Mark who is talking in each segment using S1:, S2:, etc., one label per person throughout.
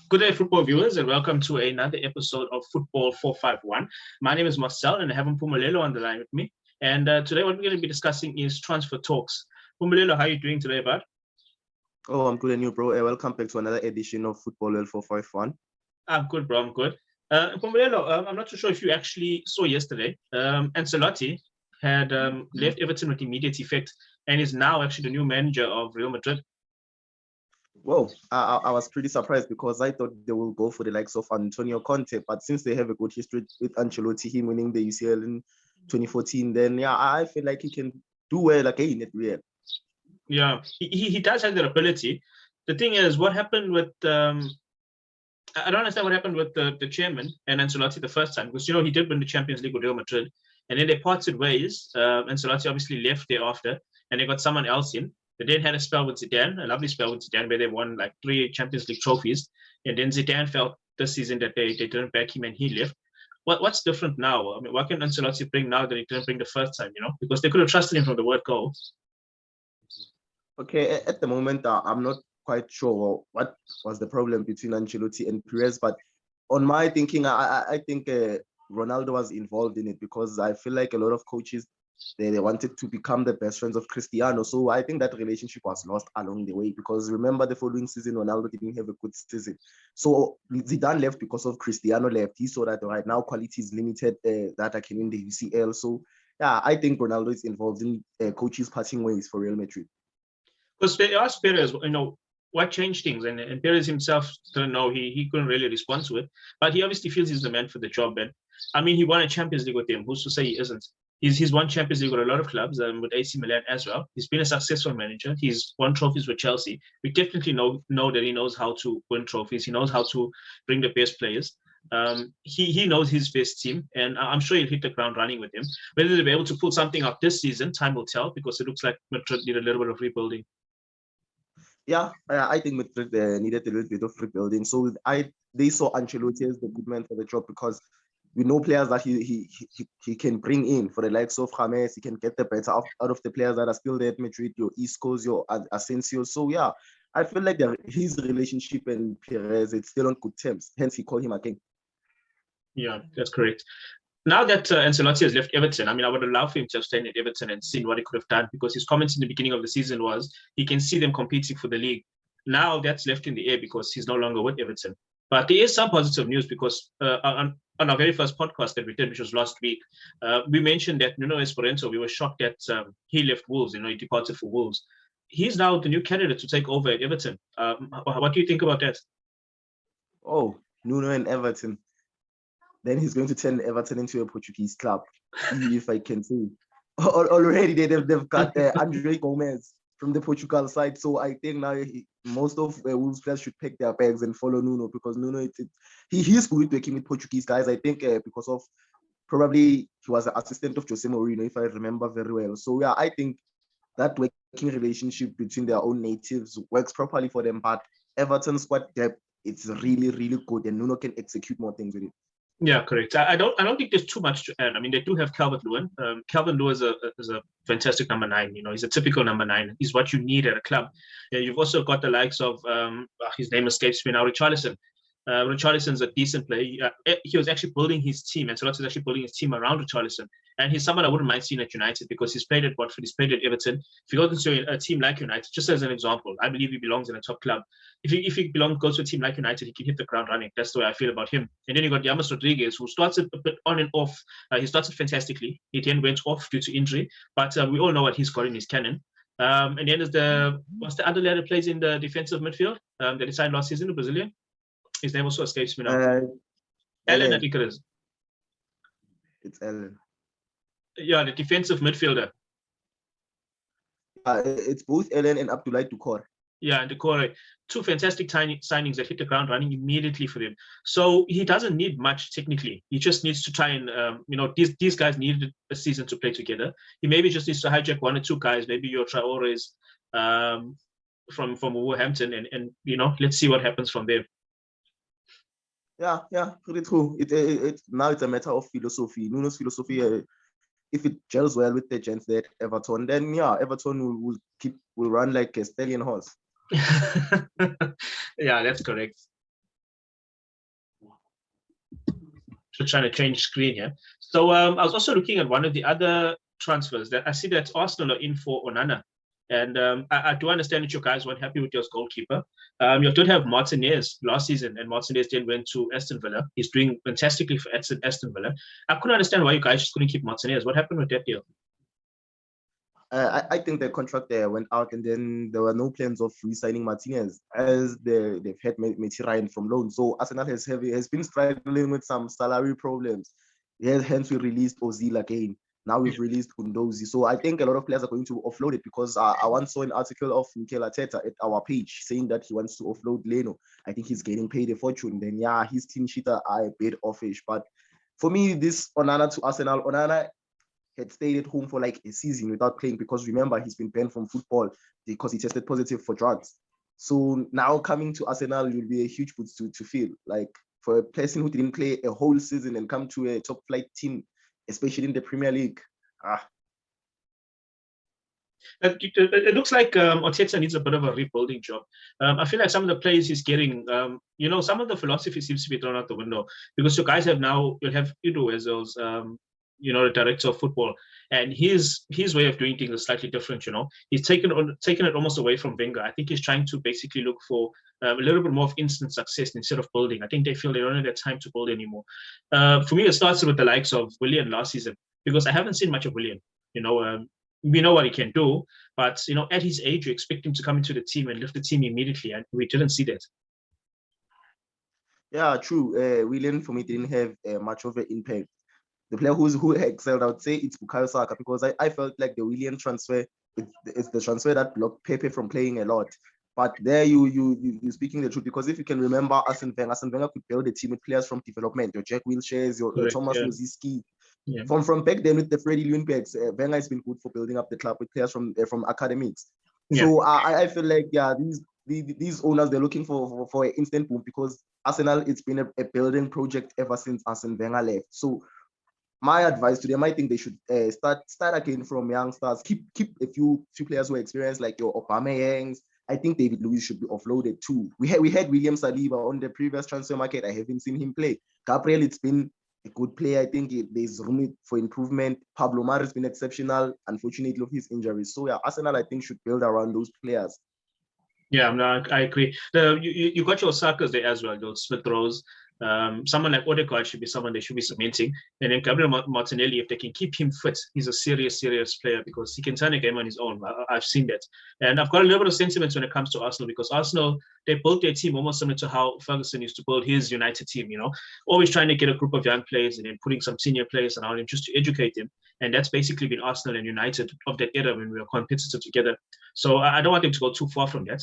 S1: Good day, football viewers, and welcome to another episode of Football 451. My name is Marcel, and I have Mpumelelo on the line with me. And today, what we're going to be discussing is transfer talks. Mpumelelo, how are you doing today, bud?
S2: Oh, I'm good and you, bro. Welcome back to another edition of Football 451.
S1: I'm good, bro. I'm good. Mpumelelo, I'm not too sure if you actually saw yesterday. Ancelotti had left Everton with immediate effect and is now actually the new manager of Real Madrid.
S2: Whoa, I was pretty surprised because I thought they will go for the likes of Antonio Conte, but since they have a good history with Ancelotti, him winning the UCL in 2014, then yeah, I feel like he can do well again at Real.
S1: Yeah, he does have that ability. The thing is, what happened with I don't understand what happened with the chairman and Ancelotti the first time, because he did win the Champions League with Real Madrid, and then they parted ways. Ancelotti obviously left thereafter, and they got someone else in. They then had a spell with Zidane, a lovely spell with Zidane, where they won like 3 Champions League trophies. And then Zidane felt this season that they didn't back him and he left. What's different now? I mean, what can Ancelotti bring now that he didn't bring the first time? Because they could have trusted him from the word go.
S2: Okay, at the moment, I'm not quite sure what was the problem between Ancelotti and Perez, but on my thinking, I think Ronaldo was involved in it because I feel like a lot of coaches, they wanted to become the best friends of Cristiano. So I think that relationship was lost along the way because remember the following season, Ronaldo didn't have a good season. So Zidane left because of Cristiano left. He saw that right now quality is limited, that I can win the UCL. So yeah, I think Ronaldo is involved in coaches parting ways for Real Madrid.
S1: Because they asked Perez, what changed things? And Perez himself didn't know. He couldn't really respond to it. But he obviously feels he's the man for the job. And I mean, he won a Champions League with him. Who's to say he isn't? He's won Champions League with a lot of clubs, with AC Milan as well. He's been a successful manager. He's won trophies with Chelsea. We definitely know that he knows how to win trophies. He knows how to bring the best players. He knows his best team, and I'm sure he'll hit the ground running with him. Whether they'll be able to pull something up this season, time will tell, because it looks like Madrid need a little bit of rebuilding.
S2: Yeah, I think Madrid needed a little bit of rebuilding. So they saw Ancelotti as the good man for the job because we know players that he can bring in for the likes of Ramos. He can get the better out of the players that are still there at Madrid, your Iscos, your Asensio. So yeah, I feel like his relationship and Perez, it's still on good terms. Hence, he called him again.
S1: Yeah, that's correct. Now that Ancelotti has left Everton, I mean, I would allow for him to have stayed at Everton and seen what he could have done, because his comments in the beginning of the season was he can see them competing for the league. Now that's left in the air because he's no longer with Everton. But there is some positive news because on our very first podcast that we did, which was last week, we mentioned that Nuno Espirito, we were shocked that he left Wolves, he departed for Wolves. He's now the new candidate to take over at Everton. What do you think about that?
S2: Oh, Nuno and Everton. Then he's going to turn Everton into a Portuguese club, if I can say. Already they've got Andre Gomez from the Portugal side. So I think now most of Wolves players should pack their bags and follow Nuno because Nuno, he's good working with Portuguese guys. I think because of probably he was an assistant of Jose Mourinho, if I remember very well. So yeah, I think that working relationship between their own natives works properly for them. But Everton's squad depth, it's really, really good, and Nuno can execute more things with it.
S1: Yeah, correct. I don't think there's too much to add. I mean, they do have Calvert-Lewin. Calvert-Lewin is a fantastic number 9. He's a typical number 9. He's what you need at a club. You've also got the likes of his name escapes me now, Richarlison. Richarlison's a decent player. He was actually building his team, and Ancelotti is actually building his team around Richarlison. And he's someone I wouldn't mind seeing at United because he's played at Watford, he's played at Everton. If he goes into a team like United, just as an example, I believe he belongs in a top club. If he goes to a team like United, he can hit the ground running. That's the way I feel about him. And then you got James Rodriguez, who started a bit on and off. He started fantastically. He then went off due to injury, but we all know what he's got in his cannon. And then there's what's the other lad that plays in the defensive midfield that he signed last season, the Brazilian? His name also escapes me now. Alan, I think it is.
S2: It's Alan.
S1: Yeah, the defensive midfielder.
S2: It's both Alan and Abdoulaye Doucouré.
S1: Yeah, and Doucouré. 2 fantastic signings that hit the ground running immediately for him. So he doesn't need much technically. He just needs to try and, these guys needed a season to play together. He maybe just needs to hijack 1 or 2 guys, maybe your Traores from Wolverhampton, and let's see what happens from there.
S2: Yeah, pretty true. Now it's a matter of philosophy. Nuno's philosophy, if it gels well with the gents there at Everton, then yeah, Everton will run like a stallion horse.
S1: Yeah, that's correct. Just trying to change screen here. So I was also looking at one of the other transfers that I see that Arsenal are in for Onana. And I do understand that you guys weren't happy with your goalkeeper. You did have Martinez last season, and Martinez then went to Aston Villa. He's doing fantastically for Aston Villa. I couldn't understand why you guys just couldn't keep Martinez. What happened with that deal?
S2: I think the contract there went out, and then there were no plans of re-signing Martinez as they've had Ryan from loan. So Arsenal has been struggling with some salary problems. Hence we released Ozil again. Now we've released Gundozi. So I think a lot of players are going to offload it, because I once saw an article of Mikel Arteta at our page saying that he wants to offload Leno. I think he's getting paid a fortune. Then his team sheet are a bit offish. But for me, this Onana to Arsenal, Onana had stayed at home for like a season without playing, because remember, he's been banned from football because he tested positive for drugs. So now coming to Arsenal will be a huge boost to feel. Like, for a person who didn't play a whole season and come to a top flight team, especially in the Premier League.
S1: It looks like Arteta needs a bit of a rebuilding job. I feel like some of the players he's getting, some of the philosophy seems to be thrown out the window, because you guys you'll have Udo as those, the director of football, and his way of doing things is slightly different. He's taken it almost away from Wenger. I think he's trying to basically look for a little bit more of instant success instead of building. I think they feel they don't have the time to build anymore. For me, it starts with the likes of Willian last season, because I haven't seen much of Willian. We know what he can do, but at his age, you expect him to come into the team and lift the team immediately, and we didn't see that.
S2: Yeah, true. Willian for me didn't have much of an impact. The player who excelled, I would say it's Bukayo Saka, because I felt like the Willian transfer, it's the transfer that blocked Pepe from playing a lot. But there you're speaking the truth, because if you can remember Arsene Wenger could build a team with players from development, your Jack Wilshere's, your Thomas Rosicky. Yeah. From back then with the Freddie Ljungbergs, Wenger has been good for building up the club with players from academics. Yeah. So I feel like these owners, they're looking for an instant boom, because Arsenal, it's been a building project ever since Arsene Wenger left. So my advice to them, I think they should start again from young stars. Keep a few players who are experienced, like your Aubameyangs. I think David Luiz should be offloaded too. We had William Saliba on the previous transfer market. I haven't seen him play. Gabriel, it's been a good player. I think there's room for improvement. Pablo Mari has been exceptional, unfortunately, of his injuries. So Arsenal, I think, should build around those players.
S1: Yeah, no, I agree. You got your Sakas there as well, those Smith Rose. Someone like Odegaard should be someone they should be cementing. And then Gabriel Martinelli, if they can keep him fit, he's a serious player, because he can turn a game on his own. I've seen that. And I've got a little bit of sentiments when it comes to Arsenal, because Arsenal, they built their team almost similar to how Ferguson used to build his United team, always trying to get a group of young players and then putting some senior players around him just to educate them. And that's basically been Arsenal and United of that era when we were competitive together. So I don't want them to go too far from that.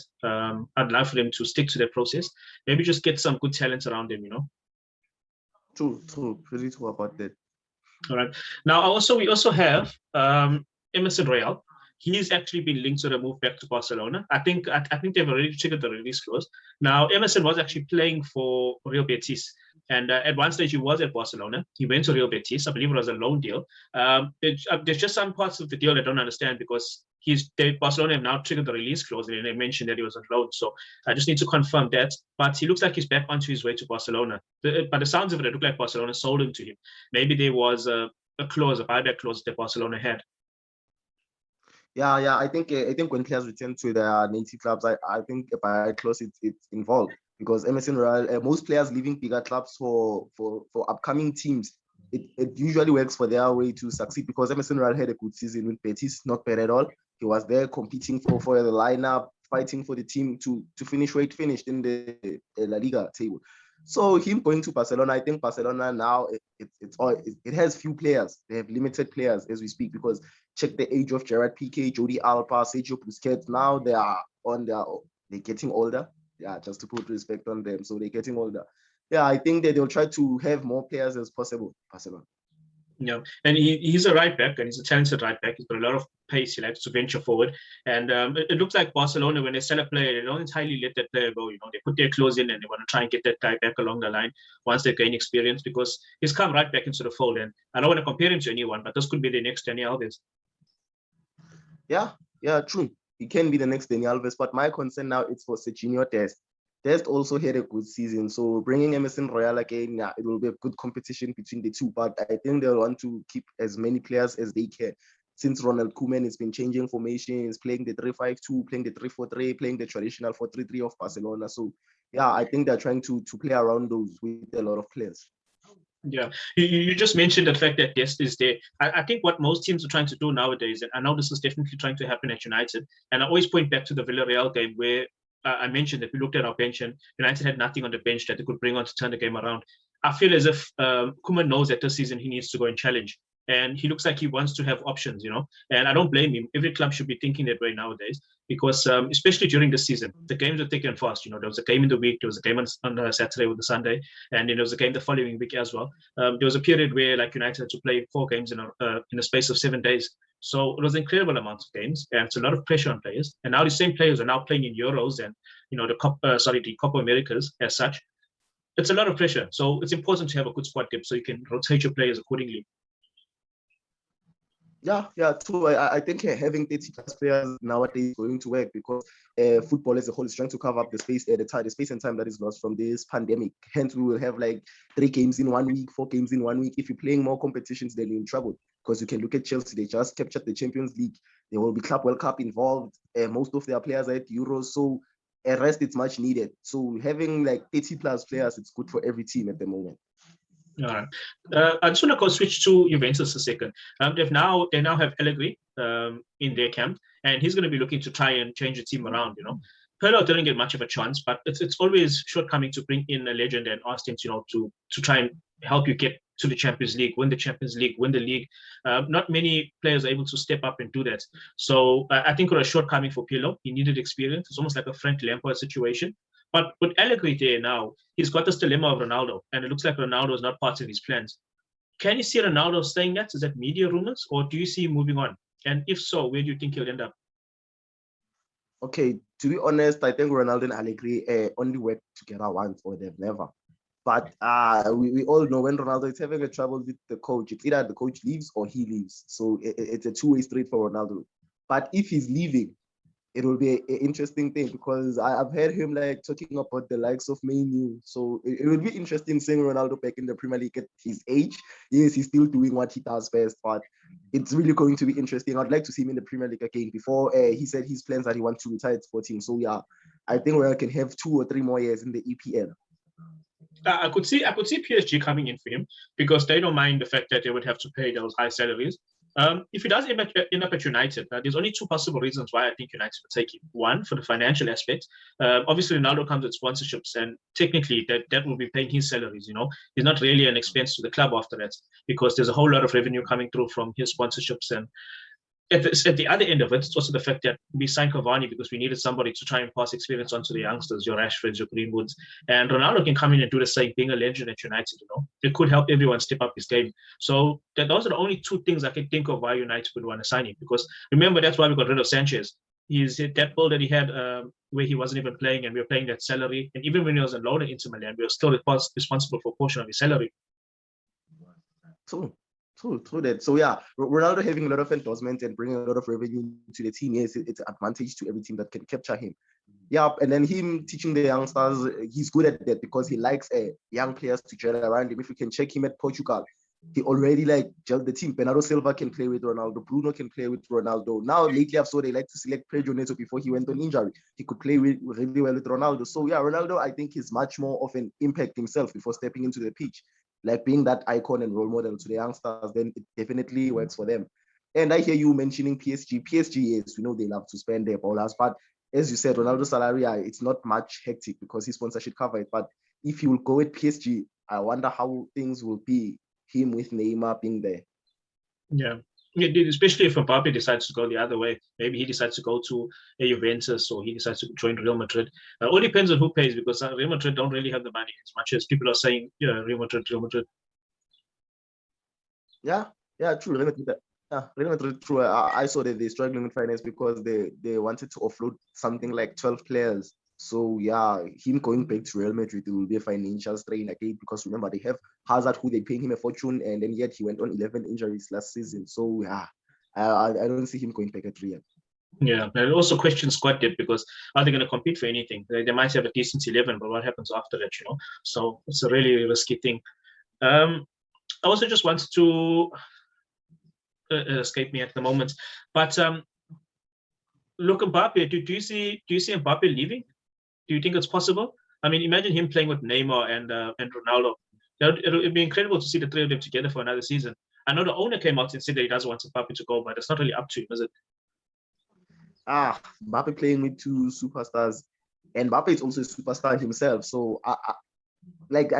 S1: I'd love for them to stick to their process. Maybe just get some good talent around them,
S2: True. Pretty true about that.
S1: All right. Now, we also have Emerson Royal. He's actually been linked to the move back to Barcelona. I think they've already triggered the release clause. Now, Emerson was actually playing for Real Betis. And at one stage, he was at Barcelona. He went to Real Betis. I believe it was a loan deal. There's just some parts of the deal I don't understand, because Barcelona have now triggered the release clause, and they mentioned that he was on loan. So I just need to confirm that. But he looks like he's back onto his way to Barcelona. By the sounds of it, it looked like Barcelona sold him to him. Maybe there was a buyback clause that Barcelona had.
S2: Yeah. I think when players return to their native clubs, I think a buyback clause it's involved, because Emerson Royal, most players leaving bigger clubs for upcoming teams, it usually works for their way to succeed, because Emerson Royal had a good season with Betis, not bad at all. He was there competing for the lineup, fighting for the team to finish where it finished in the La Liga table. So him going to Barcelona, I think Barcelona now, it has few players. They have limited players as we speak, because check the age of Gerard Piqué, Jordi Alba, Sergio Busquets. Now they're getting older. Yeah, just to put respect on them. So they're getting older. Yeah, I think that they'll try to have more players as possible. Barcelona.
S1: Yeah, and he's a right back, and he's a talented right back. He's got a lot of pace. He likes to venture forward, and it looks like Barcelona, when they sell a player, they don't entirely let that player go. They put their clause in, and they want to try and get that guy back along the line once they gain experience, because he's come right back into the fold. And I don't want to compare him to anyone, but this could be the next Dani Alves.
S2: Yeah, true. He can be the next Dani Alves, but my concern now is for Sergio Dest. Dest also had a good season. So bringing Emerson Royal again, yeah, it will be a good competition between the two. But I think they'll want to keep as many players as they can. Since Ronald Koeman has been changing formations, playing the 3-5-2, playing the 3-4-3, playing the traditional 4-3-3 of Barcelona. So yeah, I think they're trying to play around those with a lot of players.
S1: Yeah, you just mentioned the fact that Dest is there. I think what most teams are trying to do nowadays, and I know this is definitely trying to happen at United, and I always point back to the Villarreal game where I mentioned that we looked at our bench and United had nothing on the bench that they could bring on to turn the game around. I feel as if Koeman knows that this season he needs to go and challenge. And he looks like he wants to have options, and I don't blame him. Every club should be thinking that way nowadays because especially during the season, the games are thick and fast. There was a game in the week, there was a game on Saturday with the Sunday, and there was a game the following week as well. There was a period where like United had to play 4 games in a space of 7 days. So it was an incredible amount of games, and it's a lot of pressure on players. And now the same players are now playing in Euros and the Copa Americas as such. It's a lot of pressure. So it's important to have a good squad depth so you can rotate your players accordingly.
S2: Yeah, true. I think having 30 plus players nowadays is going to work because football as a whole is trying to cover up the space and time that is lost from this pandemic. Hence, we will have like 3 games in 1 week, 4 games in 1 week. If you're playing more competitions, then you're in trouble because you can look at Chelsea. They just captured the Champions League. There will be Club World Cup involved. Most of their players are at Euros. So a rest is much needed. So having like 30 plus players, it's good for every team at the moment.
S1: All right. I just want to go switch to Juventus a second. They now have Allegri in their camp, and he's going to be looking to try and change the team around. Pirlo didn't get much of a chance, but it's always shortcoming to bring in a legend and ask him, to try and help you get to the Champions League, win the Champions League, win the league. Not many players are able to step up and do that. So I think it was a shortcoming for Pirlo. He needed experience. It's almost like a Frank Lampard situation. But with Allegri there now, he's got this dilemma of Ronaldo, and it looks like Ronaldo is not part of his plans. Can you see Ronaldo saying that? Is that media rumors, or do you see him moving on? And if so, where do you think he'll end up?
S2: Okay, to be honest, I think Ronaldo and Allegri only work together once or they've never. But we all know when Ronaldo is having a trouble with the coach, it's either the coach leaves or he leaves. So it's a two-way street for Ronaldo. But if he's leaving, it will be an interesting thing because I've heard him like talking about the likes of Manu. So it will be interesting seeing Ronaldo back in the Premier League at his age. Yes, he's still doing what he does best, but it's really going to be interesting. I'd like to see him in the Premier League again. Before he said his plans that he wants to retire at 14. So yeah, I think we can have 2 or 3 more years in the EPL.
S1: I could see PSG coming in for him because they don't mind the fact that they would have to pay those high salaries. If he does end up at United, there's only 2 possible reasons why I think United would take him. One, for the financial aspect. Obviously, Ronaldo comes with sponsorships, and technically that will be paying his salaries. He's not really an expense to the club after that because there's a whole lot of revenue coming through from his sponsorships. And at the other end of it, it's also the fact that we signed Cavani because we needed somebody to try and pass experience onto the youngsters, your Rashfords, your Greenwoods. And Ronaldo can come in and do the same, being a legend at United, It could help everyone step up his game. So those are the only 2 things I can think of why United would want to sign him. Because remember, that's why we got rid of Sanchez. He's that ball that he had where he wasn't even playing and we were paying that salary. And even when he was on loan at Inter Milan, we were still responsible for a portion of his salary.
S2: True that. So yeah, Ronaldo having a lot of endorsements and bringing a lot of revenue to the team, yes, it's an advantage to every team that can capture him. Yeah, and then him teaching the youngsters, he's good at that because he likes young players to gel around him. If you can check him at Portugal, he already gelled the team. Bernardo Silva can play with Ronaldo. Bruno can play with Ronaldo. Now lately I've saw they like to select Pedro Neto before he went on injury. He could play really well with Ronaldo. So yeah, Ronaldo I think is much more of an impact himself before stepping into the pitch. Like being that icon and role model to the youngsters, then it definitely works for them. And I hear you mentioning PSG. PSG, yes, we know they love to spend their ballers, but as you said, Ronaldo's salary, it's not much hectic because his sponsorship cover it. But if he will go with PSG, I wonder how things will be, him with Neymar being there.
S1: Yeah, especially if Mbappe decides to go the other way. Maybe he decides to go to a Juventus or he decides to join Real Madrid. It all depends on who pays because Real Madrid don't really have the money as much as people are saying, Real Madrid.
S2: Yeah, true. Real Madrid, true. I saw that they're struggling with finance because they wanted to offload something like 12 players. So yeah, him going back to Real Madrid, it will be a financial strain again because remember they have Hazard who they paying him a fortune and then yet he went on 11 injuries last season. So yeah, I don't see him going back at Real.
S1: Yeah, and it also questions squad depth because are they going to compete for anything? They might have a decent 11, but what happens after that, you know? So it's a really risky thing. I also just wanted to escape me at the moment, but look, Mbappe, do you see Mbappe leaving? Do you think it's possible? I mean, imagine him playing with Neymar and Ronaldo. It'd be incredible to see the three of them together for another season. I know the owner came out and said that he doesn't want Mbappe to go, but it's not really up to him, is it?
S2: Mbappe playing with two superstars, and Mbappe is also a superstar himself. So I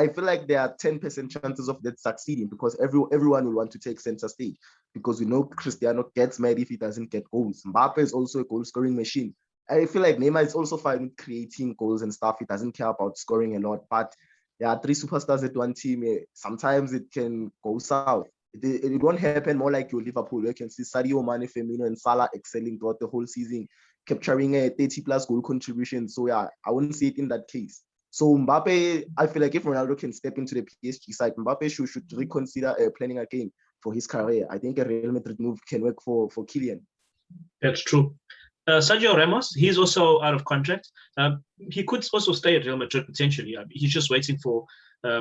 S2: feel like there are 10% chances of that succeeding because everyone will want to take center stage because we know Cristiano gets mad if he doesn't get goals. Mbappe is also a goal scoring machine. I feel like Neymar is also fine with creating goals and stuff. He doesn't care about scoring a lot, but there are three superstars at one team. Sometimes it can go south. It won't happen more like your Liverpool. You can see Sadio Mane, Firmino, and Salah excelling throughout the whole season, capturing a 30 plus goal contribution. So yeah, I wouldn't see it in that case. So Mbappe, I feel like if Ronaldo can step into the PSG side, Mbappe should reconsider planning again for his career. I think a Real Madrid move can work for Kylian.
S1: That's true. Sergio Ramos, he's also out of contract. He could also stay at Real Madrid potentially. He's just waiting for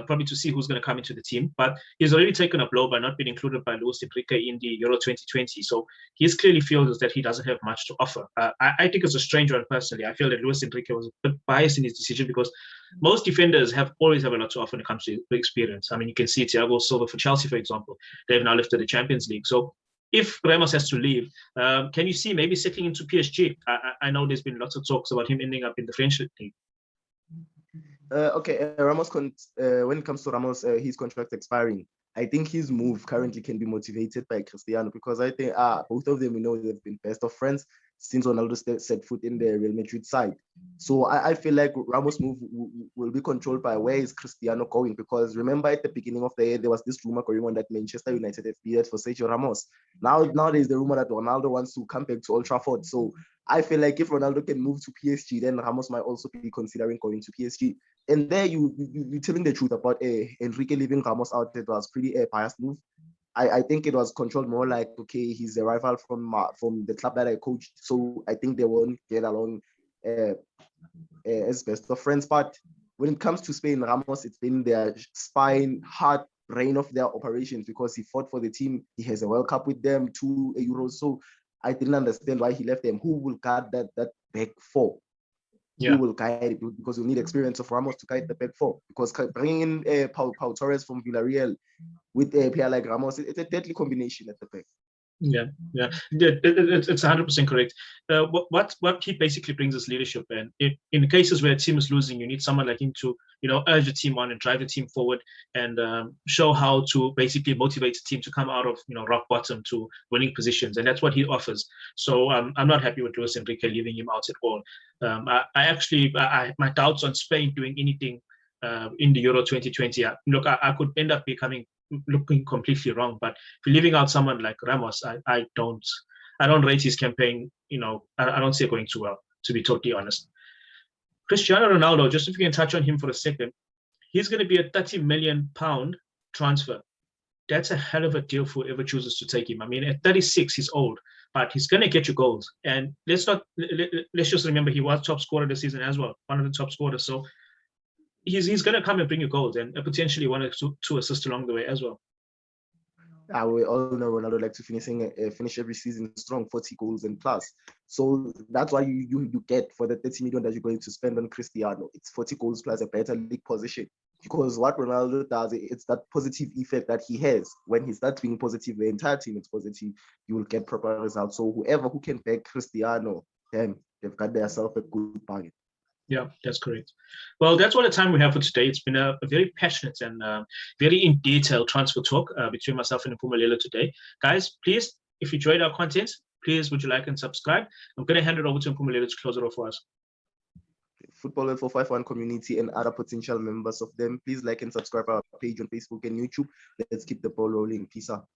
S1: probably to see who's going to come into the team. But he's already taken a blow by not being included by Luis Enrique in the Euro 2020. So he clearly feels that he doesn't have much to offer. I think it's a strange one personally. I feel that Luis Enrique was a bit biased in his decision because most defenders always have a lot to offer when it comes to experience. I mean, you can see Thiago Silva for Chelsea, for example. They've now lifted the Champions League. So if Ramos has to leave, can you see maybe settling into PSG? I know there's been lots of talks about him ending up in the French league.
S2: Ramos, when it comes to Ramos, his contract expiring. I think his move currently can be motivated by Cristiano because I think both of them, we know they've been best of friends since Ronaldo set foot in the Real Madrid side. So I feel like Ramos' move will be controlled by where is Cristiano going because remember at the beginning of the year, there was this rumor going on that Manchester United have bid for Sergio Ramos. Now there's the rumor that Ronaldo wants to come back to Old Trafford. So I feel like if Ronaldo can move to PSG, then Ramos might also be considering going to PSG. And there you're telling the truth about Enrique leaving Ramos out. It was pretty biased move. I think it was controlled more like, okay, he's a rival from the club that I coached. So I think they won't get along as best of friends. But when it comes to Spain, Ramos, it's been their spine, heart, brain of their operations because he fought for the team. He has a World Cup with them, 2 Euros. So I didn't understand why he left them. Who will guard that back four?
S1: Yeah.
S2: Who will guide it? Because you need experience of Ramos to guide the back four. Because bringing in Pau Torres from Villarreal with a player like Ramos, it's a deadly combination at the back.
S1: Yeah, it's 100% correct. What he basically brings is leadership, and in cases where a team is losing, you need someone like him to urge the team on and drive the team forward and show how to basically motivate the team to come out of rock bottom to winning positions, and that's what he offers. So I'm not happy with Luis Enrique leaving him out at all. I my doubts on Spain doing anything in the Euro 2020. Look, I could end up looking completely wrong, but if you're leaving out someone like Ramos, I don't rate his campaign. I don't see it going too well, to be totally honest. Cristiano Ronaldo, just if you can touch on him for a second, he's going to be a £30 million transfer. That's a hell of a deal for whoever chooses to take him. I mean, at 36, he's old, but he's going to get you goals. And let's just remember he was top scorer this season as well, one of the top scorers. So he's going to come and bring you goals and potentially 1 or 2 assists along the way as well.
S2: We all know Ronaldo likes to finish every season strong, 40 goals and plus. So that's why you get for the 30 million that you're going to spend on Cristiano. It's 40 goals plus a better league position. Because what Ronaldo does, it's that positive effect that he has. When he starts being positive, the entire team is positive. You will get proper results. So who can back Cristiano, they've got themselves a good bargain.
S1: Yeah, that's correct. Well, that's all the time we have for today. It's been a very passionate and very in detail transfer talk between myself and Mpumelelo today. Guys, please, if you enjoyed our content, please would you like and subscribe? I'm going to hand it over to Mpumelelo to close it off for us.
S2: Football 451 community and other potential members of them, please like and subscribe our page on Facebook and YouTube. Let's keep the ball rolling. Peace out.